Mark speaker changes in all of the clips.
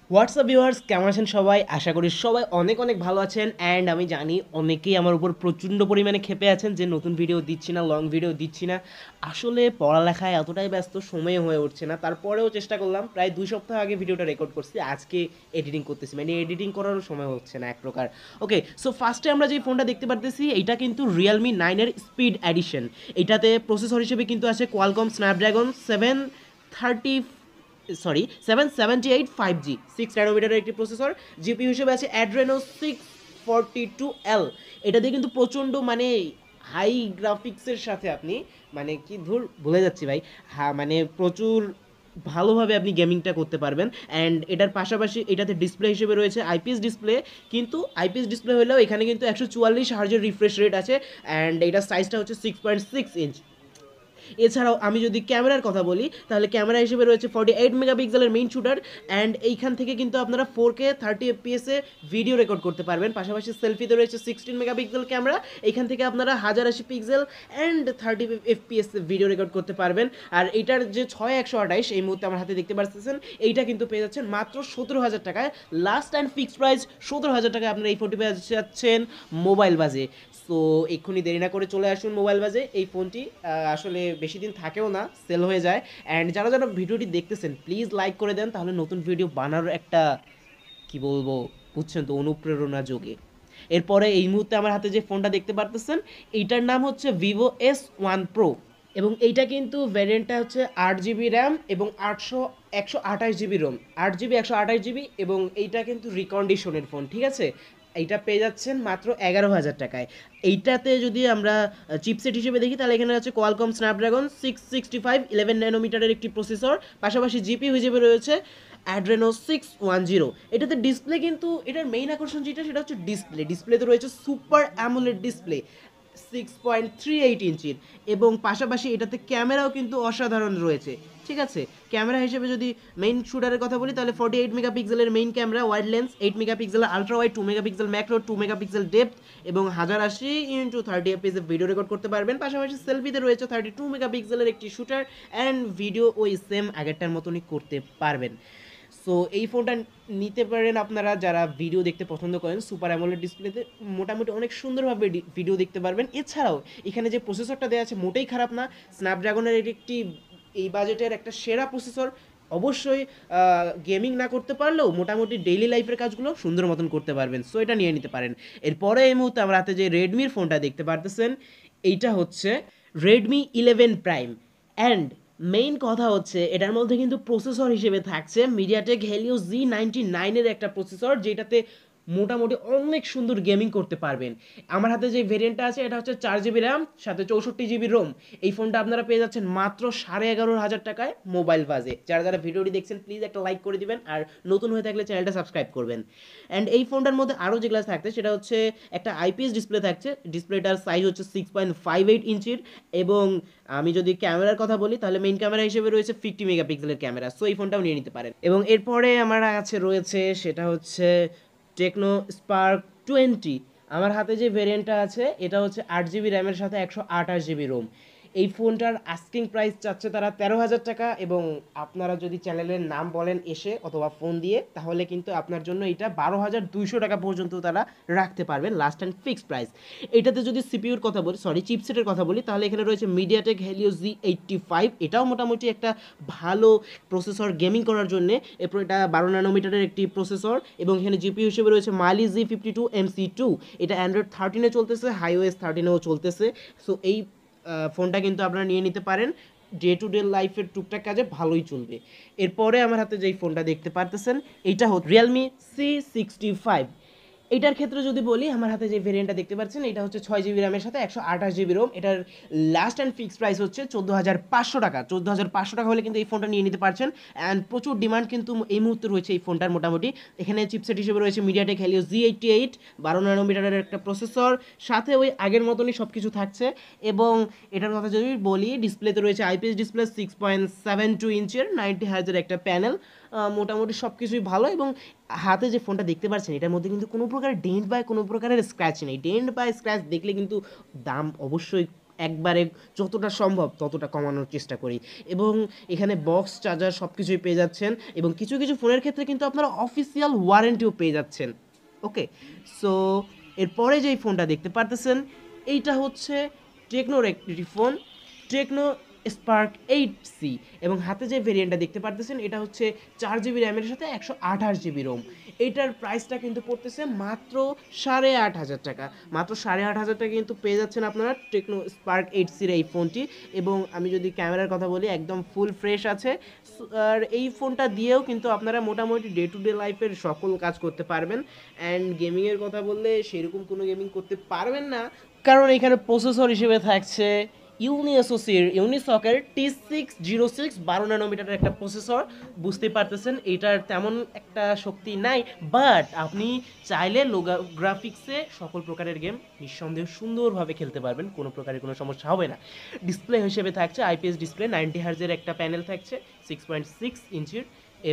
Speaker 1: WhatsApp viewers, কেমন আছেন সবাই? আশা করি সবাই অনেক অনেক ভালো আছেন। অ্যান্ড আমি জানি অনেকেই আমার উপর প্রচণ্ড পরিমাণে ক্ষেপে আছেন যে নতুন ভিডিও দিচ্ছি না, লং ভিডিও দিচ্ছি না। আসলে পড়ালেখায় এতটাই ব্যস্ত, সময় হয়ে উঠছে না। তারপরেও চেষ্টা করলাম, প্রায় 2 সপ্তাহ আগে ভিডিওটা রেকর্ড করছি, আজকে এডিটিং করতেছি, মানে এডিটিং করারও সময় হচ্ছে না এক প্রকার। ওকে, সো ফার্স্টে আমরা যে ফোনটা দেখতে পারতেছি এইটা কিন্তু রিয়েলমি 9-এর স্পিড এডিশন। এইটাতে প্রসেসর হিসেবে কিন্তু আছে কোয়ালকম স্ন্যাপড্রাগন 778 5G 6 ন্যানোমিটারের একটি প্রসেসর। জিপিইউ হিসেবে আছে অ্যাড্রেনো 642L। এটা দিয়ে কিন্তু প্রচণ্ড মানে হাই গ্রাফিক্সের সাথে আপনি মানে কি ধুর ভুলে যাচ্ছি ভাই, হ্যাঁ মানে প্রচুর ভালোভাবে আপনি গেমিংটা করতে পারবেন। অ্যান্ড এটার পাশাপাশি এটাতে ডিসপ্লে হিসেবে রয়েছে আইপিএস ডিসপ্লে। কিন্তু আইপিএস ডিসপ্লে হলেও এখানে কিন্তু 144 হার্জের রিফ্রেশ রেট আছে। অ্যান্ড এটার সাইজটা হচ্ছে 6.6 ইঞ্চ। এছাড়াও আমি যদি ক্যামেরার কথা বলি তাহলে ক্যামেরা হিসেবে রয়েছে 48 মেগাপিক্সেলের মেইন শুটার। অ্যান্ড এইখান থেকে কিন্তু আপনারা 4K 30 FPS ভিডিও রেকর্ড করতে পারবেন। পাশাপাশি সেলফিতে রয়েছে 16 মেগাপিক্সেল ক্যামেরা। এইখান থেকে আপনারা 1080 pixel and 30 FPS video record করতে পারবেন। আর এটার যে 6128 এই মুহূর্তে আমার হাতে দেখতে পাচ্ছেন, এইটা কিন্তু পেয়ে যাচ্ছেন মাত্র 17,000 টাকায়। লাস্ট অ্যান্ড ফিক্সড প্রাইস 17,000 টাকায় আপনারা এই ফোনটি পেয়ে যাচ্ছেন মোবাইল বাজে। সো এক্ষুনি দেরি না করে চলে আসুন মোবাইল বাজে। এই ফোনটি আসলে বেশি দিন থাকেও না, সেল হয়ে যায়। অ্যান্ড যারা যারা ভিডিওটি দেখতেছেন প্লিজ লাইক করে দেন, তাহলে নতুন ভিডিও বানানোর একটা কি বলবো বুঝছেন তো অনুপ্রেরণা যোগে। এরপরে এই মুহূর্তে আমার হাতে যে ফোনটা দেখতে পারতেছেন এইটার নাম হচ্ছে vivo S1 Pro। এবং এইটা কিন্তু ভ্যারিয়েন্টটা হচ্ছে 8 জিবি র্যাম এবং 128 জিবি রোম, 8 জিবি 128 জিবি। এবং এইটা কিন্তু রিকন্ডিশনের ফোন, ঠিক আছে। এইটা পেয়ে যাচ্ছেন মাত্র 11,000 টাকায়। এইটাতে যদি আমরা চিপসেট হিসেবে দেখি তাহলে এখানে আছে কোয়ালকম স্ন্যাপড্রাগন 665 11 ন্যানোমিটারের একটি প্রসেসর। পাশাপাশি জিপিইউ হিসেবে রয়েছে অ্যাড্রেনো 610। এটাতে ডিসপ্লে কিন্তু এটার মেইন আকর্ষণ যেটা সেটা হচ্ছে ডিসপ্লেতে রয়েছে সুপার অ্যামোলেড ডিসপ্লে 6.38 ইঞ্চির। এবং পাশাপাশি এটাতে ক্যামেরাও কিন্তু অসাধারণ রয়েছে, ঠিক আছে। ক্যামেরা হিসেবে যদি মেইন শুটারের কথা বলি তাহলে 48 মেগাপিক্সেলের মেইন ক্যামেরা, ওয়াইড লেন্স 8 মেগাপিক্সেলের ultra wide, 2 megapixel macro, 2 megapixel depth এবং 1080x30 fps ভিডিও রেকর্ড করতে পারবেন। পাশাপাশি সেলফিতে রয়েছে 32 মেগাপিক্সেলের একটি শুটার অ্যান্ড ভিডিও ওই সেম আগেরটার মতনই করতে পারবেন। সো এই ফোনটা নিতে পারেন আপনারা যারা ভিডিও দেখতে পছন্দ করেন। সুপার অ্যামোলেড ডিসপ্লেতে মোটামুটি অনেক সুন্দরভাবে ভিডিও দেখতে পারবেন। এছাড়াও এখানে যে প্রসেসরটা দেওয়া আছে মোটেই খারাপ না। স্ন্যাপড্রাগনের একটি এই বাজেটের একটা সেরা প্রসেসর। অবশ্যই গেমিং না করতে পারলেও মোটামুটি ডেইলি লাইফের কাজগুলো সুন্দর মতন করতে পারবেন। সো এটা নিয়ে নিতে পারেন। এরপরে এই মুহূর্তে আমার হাতে যে রেডমির ফোনটা দেখতে পারতেছেন এইটা হচ্ছে Redmi 11 Prime। অ্যান্ড মেইন কথা হচ্ছে এটার মধ্যে কিন্তু প্রসেসর হিসেবে থাকছে মিডিয়াটেক হেলিও Z99-এর একটা প্রসেসর, যেটাতে মোটামুটি অনেক সুন্দর গেমিং করতে পারবেন। আমার হাতে যে ভেরিয়েন্টটা আছে এটা হচ্ছে 4 জিবি র্যাম সাথে 64 জিবি রোম। এই ফোনটা আপনারা পেয়ে যাচ্ছেন মাত্র 11,500 টাকায় মোবাইল বাজে। যারা যারা ভিডিওটি দেখছেন প্লিজ একটা লাইক করে দিবেন, আর নতুন হয়ে থাকলে চ্যানেলটা সাবস্ক্রাইব করবেন। অ্যান্ড এই ফোনটার মধ্যে আরও যেগুলো থাকছে সেটা হচ্ছে একটা আইপিএস ডিসপ্লে থাকছে। ডিসপ্লেটার সাইজ হচ্ছে 6.58 ইঞ্চির। এবং আমি যদি ক্যামেরার কথা বলি তাহলে মেইন ক্যামেরা হিসেবে রয়েছে 50 মেগাপিক্সেলের ক্যামেরা। সো এই ফোনটাও নিয়ে নিতে পারেন। এবং এরপরে আমার কাছে রয়েছে সেটা হচ্ছে টেকনো স্পার্ক 20। আমার হাতে যে ভেরিয়েন্টটা আছে এটা হচ্ছে 8 জিবি র্যামের সাথে 128 জিবি রোম। এই ফোনটার আস্কিং প্রাইস চাচ্ছে তারা 13,000 টাকা। এবং আপনারা যদি চ্যানেলের নাম বলেন এসে অথবা ফোন দিয়ে তাহলে কিন্তু আপনার জন্য এটা 12,200 টাকা পর্যন্ত তারা রাখতে পারবেন লাস্ট অ্যান্ড ফিক্সড প্রাইস। এটাতে যদি সিপিইউর কথা বলি, সরি চিপসেটের কথা বলি, তাহলে এখানে রয়েছে মিডিয়াটেক হেলিও Z85। এটাও মোটামুটি একটা ভালো প্রসেসর গেমিং করার জন্য। এরপর এটা 12 ন্যানোমিটারের একটি প্রসেসর। এবং এখানে জিপিইউ হিসেবে রয়েছে মালি Z52MC2। এটা অ্যান্ড্রয়েড 13-এ চলতেছে, iOS 13-এও চলতেছে। সো এই ফোনটা কিন্তু আপনারা নিয়ে নিতে পারেন, ডে টু ডে লাইফের টুকটাক কাজে ভালোই চলবে। এরপরে আমার হাতে যেই ফোনটা দেখতে পারতেছেন এইটা হচ্ছে রিয়েলমি C65। এইটার ক্ষেত্রে যদি বলি আমার হাতে যে ভেরিয়েন্টটা দেখতে পাচ্ছেন এটা হচ্ছে 6 জিবি র্যামের সাথে 128 জিবি রোম। এটার লাস্ট অ্যান্ড ফিক্সড প্রাইস হচ্ছে 14,500 টাকা। 14,500 টাকা হলে কিন্তু এই ফোনটা নিয়ে নিতে পারছেন। অ্যান্ড প্রচুর ডিমান্ড কিন্তু এই মুহূর্তে রয়েছে এই ফোনটার মোটামুটি। এখানে চিপসেট হিসেবে রয়েছে মিডিয়াটেক হেলিও Z88 12 ন্যানোমিটারের একটা প্রসেসর, সাথে ওই আগের মতনই সব কিছু থাকছে। এবং এটার কথা যদি বলি ডিসপ্লেতে রয়েছে আইপিএস ডিসপ্লে 6.72 ইঞ্চের 90 হার্জের একটা প্যানেল। মোটামুটি সব কিছুই ভালো। এবং হাতে যে ফোনটা দেখতে পাচ্ছেন এটার মধ্যে কিন্তু কোনো প্রকার ডেন্ট বা কোনো প্রকারের স্ক্র্যাচ নেই। ডেন্ট বা স্ক্র্যাচ দেখলে কিন্তু দাম অবশ্যই একবারে যতটা সম্ভব ততটা কমানোর চেষ্টা করি। এবং এখানে বক্স চার্জার সব কিছুই পেয়ে যাচ্ছেন, এবং কিছু কিছু ফোনের ক্ষেত্রে কিন্তু আপনারা অফিসিয়াল ওয়ারেন্টিও পেয়ে যাচ্ছেন। ওকে, সো এরপরে যেই ফোনটা দেখতে পারতেছেন এইটা হচ্ছে টেকনোর একটি ফোন, টেকনো স্পার্ক 8C, এবং হাতে যে ভেরিয়েন্টটা দেখতে পারতেছেন এটা হচ্ছে 4 GB র্যামের সাথে 128 GB রোম। এইটার প্রাইসটা কিন্তু পড়তেছে মাত্র 8,500 টাকা। মাত্র 8,500 টাকা কিন্তু পেয়ে যাচ্ছেন আপনারা টেকনো স্পার্ক 8Cর এই ফোনটি। এবং আমি যদি ক্যামেরার কথা বলি একদম ফুল ফ্রেশ আছে। আর এই ফোনটা দিয়েও কিন্তু আপনারা মোটামুটি ডে টু ডে লাইফের সকল কাজ করতে পারবেন। অ্যান্ড গেমিংয়ের কথা বললে সেরকম কোনো গেমিং করতে পারবেন না, কারণ এখানে প্রসেসর হিসেবে থাকছে ইউনিসকের T606 12 nm একটা প্রসেসর। বুঝতে পারতেছেন এটার তেমন একটা শক্তি নাই, বাট আপনি চাইলে লো গ্রাফিক্সে সকল প্রকারের গেম নিঃসন্দেহে সুন্দরভাবে খেলতে পারবেন, কোনো প্রকারের কোনো সমস্যা হবে না। ডিসপ্লে হিসেবে থাকছে আইপিএস ডিসপ্লে, 90 হার্জের একটা প্যানেল থাকছে 6.6 ইঞ্চির।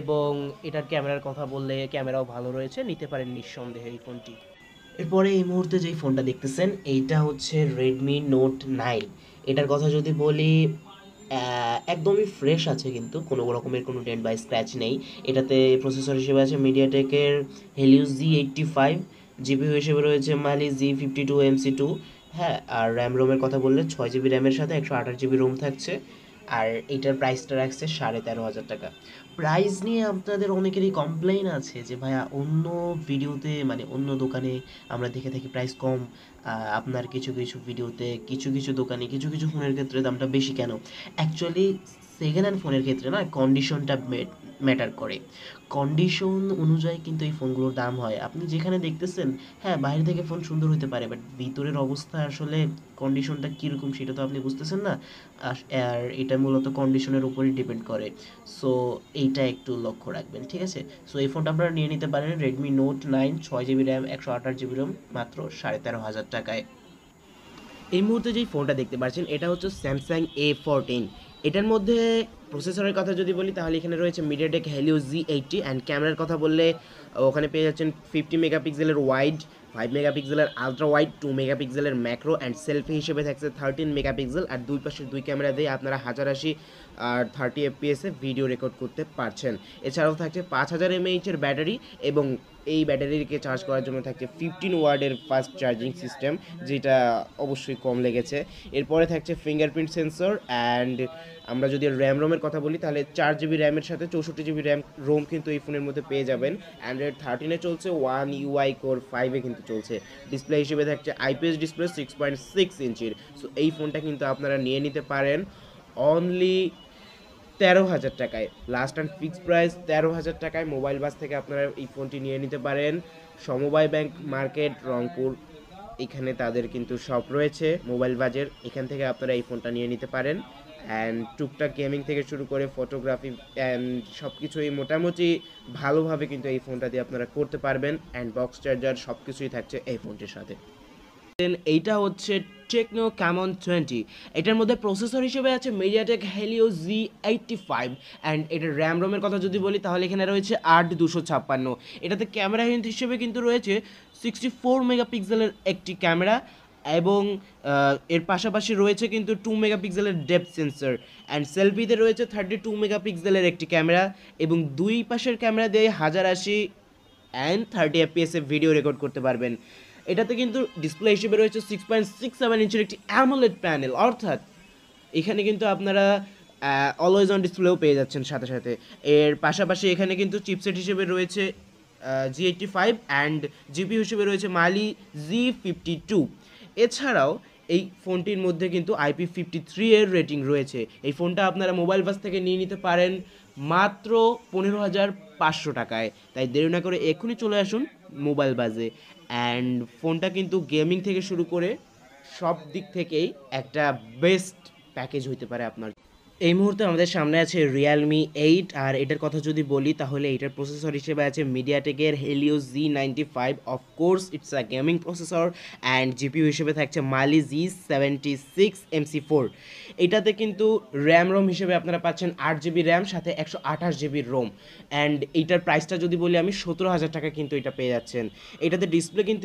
Speaker 1: এবং এটার ক্যামেরার কথা বললে ক্যামেরাও ভালো রয়েছে, নিতে পারেন নিঃসন্দেহে এই ফোনটি। এরপরে এই মুহূর্তে যেই ফোনটা দেখতেছেন এইটা হচ্ছে রেডমি নোট 9। এটার কথা যদি বলি একদমই ফ্রেশ আছে, কিন্তু কোনো রকমের কোনো ডেন্ট বা স্ক্র্যাচ নেই। এটাতে প্রসেসর হিসেবে আছে মিডিয়াটেকের হেলিও Z85, জিপিইউ হিসেবে রয়েছে মালি Z52MC2। হ্যাঁ, আর র্যাম রোমের কথা বললে 6 GB র্যামের সাথে 128 GB রোম থাকছে। আর এইটার প্রাইসটা রাখছে 13,500 টাকা। প্রাইস নিয়ে আপনাদের অনেকেরই কমপ্লেইন আছে যে ভাইয়া অন্য ভিডিওতে মানে অন্য দোকানে আমরা দেখে থাকি প্রাইস কম, আপনার কিছু কিছু ভিডিওতে কিছু কিছু দোকানে কিছু কিছু ফোনের ক্ষেত্রে দামটা বেশি কেন? অ্যাকচুয়ালি সেকেন্ড হ্যান্ড ফোনের ক্ষেত্রে না কন্ডিশনটা ম্যাটার করে। কন্ডিশন অনুযায়ী কিন্তু এই ফোনগুলোর দাম হয়। আপনি যেখানে দেখতেছেন হ্যাঁ বাইরে থেকে ফোন সুন্দর হতে পারে, বাট ভিতরের অবস্থা আসলে কন্ডিশনটা কীরকম সেটা তো আপনি বুঝতেছেন না। আর এটা মূলত কন্ডিশনের উপরই ডিপেন্ড করে। সো এইটা একটু লক্ষ্য রাখবেন, ঠিক আছে? সো এই ফোনটা আপনারা নিয়ে নিতে পারেন Redmi Note 9, 6 GB RAM 128 GB ROM, মাত্র 13,500 টাকায়। এই মুহূর্তে যেই ফোনটা দেখতে পাচ্ছেন এটা হচ্ছে স্যামসাং A14। এটার মধ্যে প্রসেসরের কথা যদি বলি তাহলে এখানে রয়েছে মিডিয়াটেক হেলিও Z80। অ্যান্ড ক্যামেরার কথা বললে ওখানে পেয়ে যাচ্ছেন 50 মেগাপিক্সেলের ওয়াইড, 5 মেগাপিক্সেলের আলট্রা ওয়াইড, 2 মেগাপিক্সেলের ম্যাক্রো, অ্যান্ড সেলফি হিসেবে থাকছে 13 মেগাপিক্সেল। আর দুই পাশের দুই ক্যামেরা দিয়ে আপনারা 1080 আর 30 FPS ভিডিও রেকর্ড করতে পারছেন। এছাড়াও থাকছে 5000 mAh এর ব্যাটারি, এবং এই ব্যাটারিকে চার্জ করার জন্য থাকছে 15 ওয়াটের ফাস্ট চার্জিং সিস্টেম, যেটা অবশ্যই কম লেগেছে। এরপরে থাকছে ফিঙ্গারপ্রিন্ট সেন্সর। অ্যান্ড আমরা যদি র্যাম রোমের কথা বলি তাহলে 4 GB র্যামের সাথে 64 GB র্যাম রোম কিন্তু এই ফোনের মধ্যে পেয়ে যাবেন। অ্যান্ড্রয়েড 13-এ চলছে, One UI Core 5-এ কিন্তু চলছে। ডিসপ্লে হিসেবে থাকছে আইপিএস ডিসপ্লে 6.6 ইঞ্চির। সো এই ফোনটা কিন্তু আপনারা নিয়ে নিতে পারেন অনলি 13,000 টাকায়। লাস্ট অ্যান্ড ফিক্সড প্রাইস 13,000 টাকায় মোবাইল বাস থেকে আপনারা এই ফোনটি নিয়ে নিতে পারেন। সমবায় ব্যাংক মার্কেট, রংপুর, এখানে তাদের কিন্তু শপ রয়েছে মোবাইল বাজের, এখান থেকে আপনারা এই ফোনটা নিয়ে নিতে পারেন। অ্যান্ড টুকটাক গেমিং থেকে শুরু করে ফটোগ্রাফি অ্যান্ড সব কিছুই মোটামুটি ভালোভাবে কিন্তু এই ফোনটা দিয়ে আপনারা করতে পারবেন। অ্যান্ড বক্স চার্জার সব কিছুই থাকছে এই ফোনটির সাথে। এইটা হচ্ছে টেকনো ক্যামন 20। এটার মধ্যে প্রসেসর হিসেবে আছে মিডিয়াটেক হেলিও Z85। অ্যান্ড এটার র্যাম রোমের কথা যদি বলি তাহলে এখানে রয়েছে 8/256। এটাতে ক্যামেরা হিসেবে কিন্তু রয়েছে 64 মেগাপিক্সেলের একটি ক্যামেরা, এবং এর পাশাপাশি রয়েছে কিন্তু 2 মেগাপিক্সেলের ডেপথ সেন্সর। অ্যান্ড সেলফিতে রয়েছে 32 মেগাপিক্সেলের একটি ক্যামেরা, এবং দুই পাশের ক্যামেরা দিয়ে 1080 অ্যান্ড 30 FPS ভিডিও রেকর্ড করতে পারবেন। এটাতে কিন্তু ডিসপ্লে হিসেবে রয়েছে 6.67 ইঞ্চের একটি অ্যামোলেড প্যানেল, অর্থাৎ এখানে কিন্তু আপনারা অলওয়েজ অন ডিসপ্লেও পেয়ে যাচ্ছেন সাথে সাথে। এর পাশাপাশি এখানে কিন্তু চিপসেট হিসেবে রয়েছে Z85, অ্যান্ড জিপিইউ হিসেবে রয়েছে মালি Z52। এছাড়াও এই ফোনটির মধ্যে কিন্তু IP53 এর রেটিং রয়েছে। এই ফোনটা আপনারা মোবাইল বাস থেকে নিয়ে নিতে পারেন মাত্র 15,500 টাকায়। তাই দেরি না করে এক্ষুনি চলে আসুন মোবাইল বাজে। অ্যান্ড ফোনটা কিন্তু গেমিং থেকে শুরু করে সব দিক থেকেই একটা বেস্ট প্যাকেজ হইতে পারে আপনার। এই মুহূর্তে আমাদের সামনে আছে রিয়েলমি 8। আর এটার কথা যদি বলি তাহলে এটার প্রসেসর হিসেবে আছে মিডিয়াটেকের Helio Z95। Of course it's a gaming processor. And GPU হিসেবে থাকছে মালি Z76MC4। এটাতে কিন্তু র্যাম রোম হিসেবে আপনারা পাচ্ছেন 8 জিবি র্যাম সাথে 128 জিবি রোম। অ্যান্ড এইটার প্রাইসটা যদি বলি আমি 17,000 টাকা কিন্তু এটা পেয়ে যাচ্ছেন। এটাতে ডিসপ্লে কিন্তু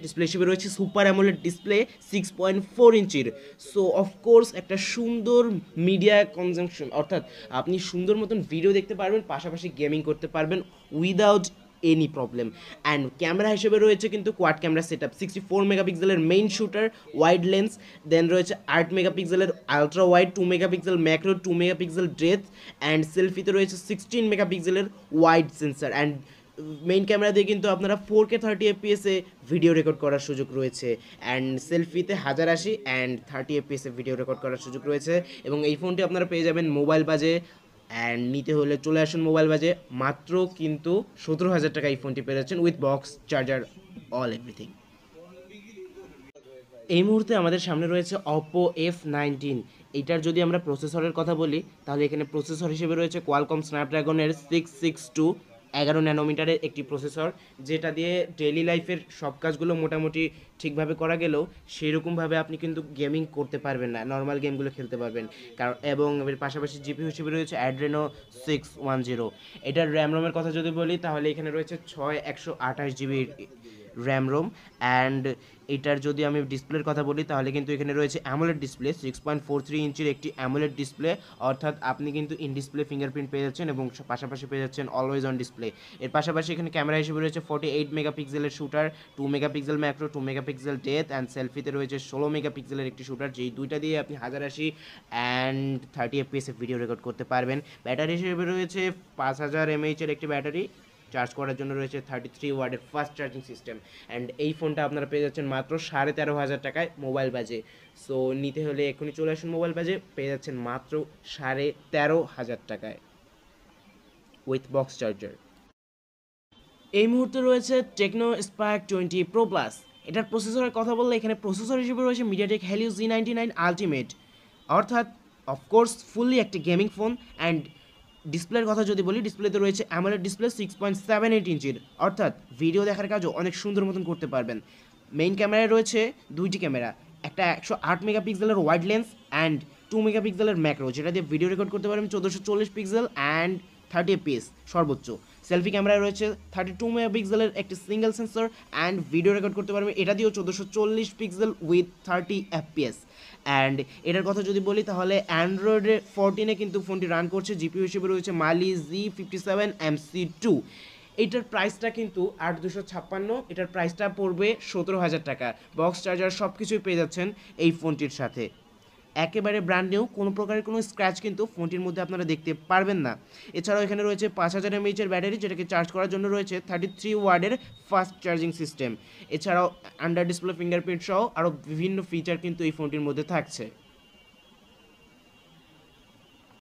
Speaker 1: ডিসপ্লে হিসেবে রয়েছে সুপার অ্যামোলেড ডিসপ্লে 6.4 ইঞ্চির। সো অফকোর্স একটা সুন্দর মিডিয়া কনজাম্পশন, অর্থাৎ আপনি সুন্দর মতন ভিডিও দেখতে পারবেন, পাশাপাশি গেমিং করতে পারবেন without any problem. And camera হিসেবে রয়েছে কিন্তু কোয়াড ক্যামেরা সেট আপ, 64 মেগাপিক্সেলের main shooter, wide lens, then রয়েছে 8 মেগাপিক্সেলের ultra wide, 2 megapixel macro, 2 megapixel depth, and সেলফিতে রয়েছে 16 মেগাপিক্সেলের wide sensor. And main camera দিয়ে কিন্তু আপনারা 4K 30 FPS ভিডিও রেকর্ড করার সুযোগ রয়েছে। অ্যান্ড সেলফিতে 1080 অ্যান্ড 30 FPS ভিডিও রেকর্ড করার সুযোগ রয়েছে। এবং এই ফোনটি আপনারা পেয়ে যাবেন মোবাইল বাজে, অ্যান্ড নিতে হলে চলে আসুন মোবাইল বাজে মাত্র কিন্তু 17,000 টাকা এই ফোনটি পেয়ে যাচ্ছেন with box, charger, all everything. এই মুহূর্তে আমাদের সামনে রয়েছে Oppo F19। এইটার যদি আমরা প্রসেসরের কথা বলি তাহলে এখানে প্রসেসর হিসেবে রয়েছে কোয়ালকম স্ন্যাপড্রাগনের 662 11 ন্যানোমিটারের একটি প্রসেসর, যেটা দিয়ে ডেইলি লাইফের সব কাজগুলো মোটামুটি ঠিকভাবে করা গেলেও সেরকমভাবে আপনি কিন্তু গেমিং করতে পারবেন না, নর্মাল গেমগুলো খেলতে পারবেন। কারণ এবং এর পাশাপাশি জিপি হিসেবে রয়েছে অ্যাড্রেনো 610। এটার র্যাম রোমের কথা যদি বলি তাহলে এখানে রয়েছে 128 জিবির র্যাম রোম। অ্যান্ড এটার যদি আমি ডিসপ্লের কথা বলি তাহলে কিন্তু এখানে রয়েছে অ্যামোলেড ডিসপ্লে, 6.43 ইঞ্চির একটি অ্যামোলেড ডিসপ্লে, অর্থাৎ আপনি কিন্তু ইন ডিসপ্লে ফিঙ্গারপ্রিন্ট পেয়ে যাচ্ছেন এবং পাশাপাশি পেয়ে যাচ্ছেন অলওয়েজ অন ডিসপ্লে। এর পাশাপাশি এখানে ক্যামেরা হিসেবে রয়েছে 48 মেগাপিক্সেলের shooter, 2 megapixel macro, 2 megapixel depth, and সেলফিতে রয়েছে 16 মেগাপিক্সেলের একটি শুটার, যেই দুইটা দিয়ে আপনি 1080 অ্যান্ড 30 FPS ভিডিও রেকর্ড করতে পারবেন। ব্যাটারি হিসেবে রয়েছে 5000 mAh একটি ব্যাটারি, চার্জ করার জন্য রয়েছে 33 ওয়াটের ফাস্ট চার্জিং সিস্টেম। অ্যান্ড এই ফোনটা আপনারা পেয়ে যাচ্ছেন মাত্র 13,500 টাকায় মোবাইল বাজে। সো নিতে হলে এখনই চলে আসুন মোবাইল বাজে, পেয়ে যাচ্ছেন মাত্র 13,500 টাকায় উইথ বক্স চার্জার। এই মুহূর্তে রয়েছে টেকনো স্পার্ক 20 প্রো প্লাস। এটার প্রসেসরের কথা বললে এখানে প্রসেসর হিসেবে রয়েছে মিডিয়াটেক হেলিও Z99 আলটিমেট, অর্থাৎ অফকোর্স ফুললি একটি গেমিং ফোন। অ্যান্ড ডিসপ্লের কথা যদি বলি ডিসপ্লেতে রয়েছে অ্যামোলেড ডিসপ্লে 6.78 ইঞ্চির, অর্থাৎ ভিডিও দেখার কাজও অনেক সুন্দর মতন করতে পারবেন। মেইন ক্যামেরায় রয়েছে দুইটি ক্যামেরা, একটা 108 মেগাপিক্সেলের ওয়াইড লেন্স অ্যান্ড 2 মেগাপিক্সেলের ম্যাক্রো, যেটা দিয়ে ভিডিও রেকর্ড করতে পারবেন 1440 পিক্সেল অ্যান্ড 30 FPS সর্বোচ্চ। সেলফি ক্যামেরায় রয়েছে 32 মেগাপিক্সেলের একটি single sensor and video record করতে পারবেন এটা দিয়েও 1440 পিক্সেল উইথ 30 FPS। অ্যান্ড এটার কথা যদি বলি তাহলে অ্যান্ড্রয়েডে 14-এ কিন্তু ফোনটি রান করছে। জিপিইউ হিসেবে রয়েছে মালি Z57MC2। এইটার প্রাইসটা কিন্তু 8256, এটার প্রাইসটা পড়বে 17,000 টাকা। বক্স চার্জার সব কিছুই পেয়ে যাচ্ছেন এই ফোনটির সাথে, একেবারে ব্র্যান্ড নিউ, কোনো প্রকারের কোনো স্ক্র্যাচ কিন্তু ফোনটির মধ্যে আপনারা দেখতে পারবেন না। এছাড়াও এখানে রয়েছে 5000 mAh ব্যাটারি, যেটাকে চার্জ করার জন্য রয়েছে 33 ওয়াটের ফাস্ট চার্জিং সিস্টেম। এছাড়াও আন্ডার ডিসপ্লে ফিঙ্গারপ্রিন্ট সহ আরও বিভিন্ন ফিচার কিন্তু এই ফোনটির মধ্যে থাকছে।